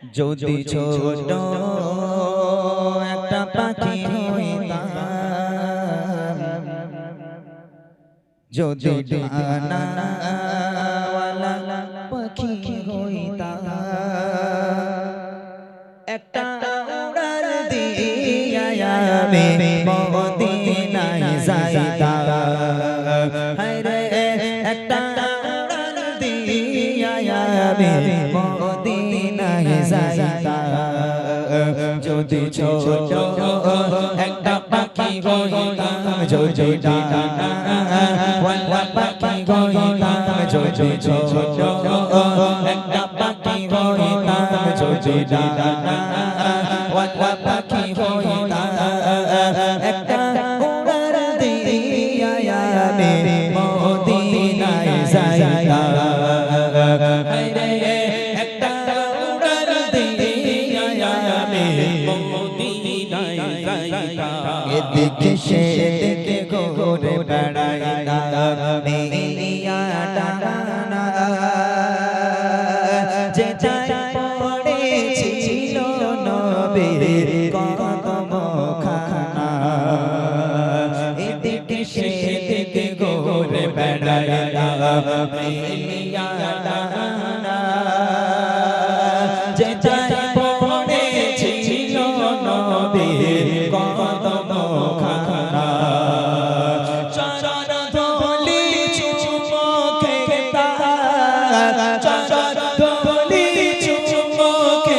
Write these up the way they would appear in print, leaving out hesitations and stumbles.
যদি ছোট একটা পাখি হইতাম, যদি ডানাওয়ালা পাখি হইতাম, একটা উড়াল দিয়া আমি মদিনায় যাইতাম। হায়রে একটা উড়াল দিয়া আমি মদিনায় যাইতাম। যদি ছোট একটা পাখি হইতাম, যদি ডানাওয়ালা পাখি হইতাম, যদি ছোট একটা পাখি হইতাম, যদি ডানাওয়ালা পাখি হইতাম, একটা উড়াল দিয়া আমি মদিনায় যাইতাম। হায়রে একটা উড়াল দিয়া আমি মদিনায় যাইতাম। এদিকে সেদিকে ঘুরে বেড়াইতাম নিয়া ডানা, যে যায় পড়েছিল নবীর কদমখানা। এদিকে সেদিকে ঘুরে বেড়াইতাম নিয়া ডানা, যে যায় পড়েছিল নবীর কদমখানা। চরণ ধুলি চুমকে চরণ ধুলি চুমকে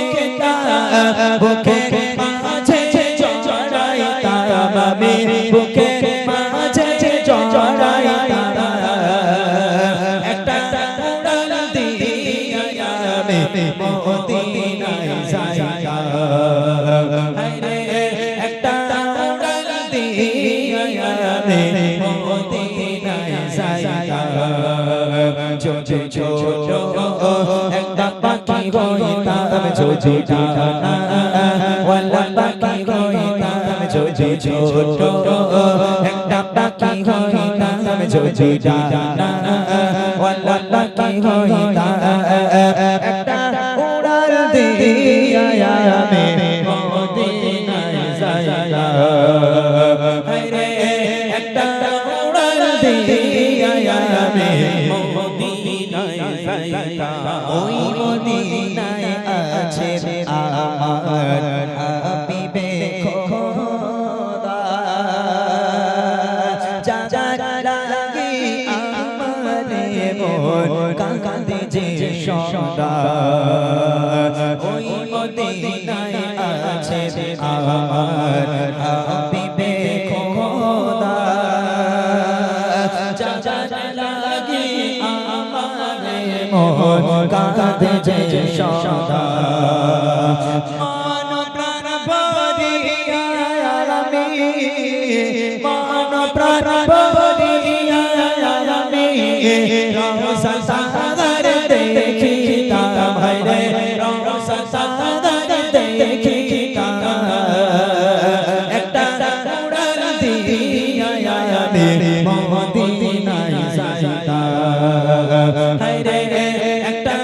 বুকের মাঝে জড়াইতাম আমি, বুকের মাঝে জড়াইতাম। একটা উড়াল দিয়া আমি মদিনায় যাইতাম। হায়রে একটা উড়াল দিয়া আমি মদিনায় যাইতাম। যদি ছোট একটা পাখি হইতাম, যদি ডানাওয়ালা পাখি হইতাম, যদি ছোট একটা পাখি হইতাম, যদি ডানাওয়ালা পাখি হইতাম, একটা উড়াল দিয়া আমি মদিনায় যাইতাম। হায়রে একটা উড়াল দিয়া আমি মদিনায় যাইতাম। ওই মদিনায় আছে আমার হাবিবে খোদা, যার লাগি আমারে মন কাঁদে যে সদা। ওই মদিনায় আছে আমার হাবিবে খোদা, যার লাগি আমারে মন কাঁদে যে সদা। মন প্রাণ ভরিয়া আমি, মন প্রাণ ভরিয়া আমি রওজা সাগর দেখিতাম। হায়রে রওজা সাগর দেখিতাম। একটা উড়াল দিয়া আমি মদিনায় যাইতাম। হায়রে একটা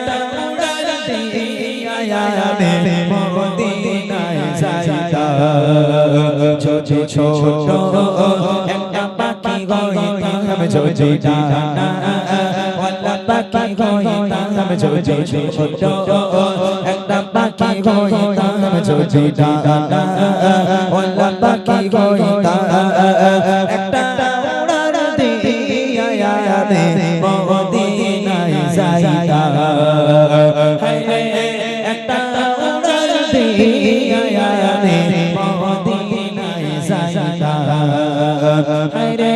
উড়াল দিয়া আমি মদিনায় যাইতাম। যদি ছোট একটা পাখি হইতাম, যদি ডানাওয়ালা পাখি হইতাম, যদি ছোট একটা পাখি হইতাম, যদি ডানাওয়ালা পাখি হইতাম, একটা উড়াল দিয়া আমি মদিনায় যাইতাম। হায়রে একটা উড়াল দিয়া আমি মদিনায় যাইতাম। হায়রে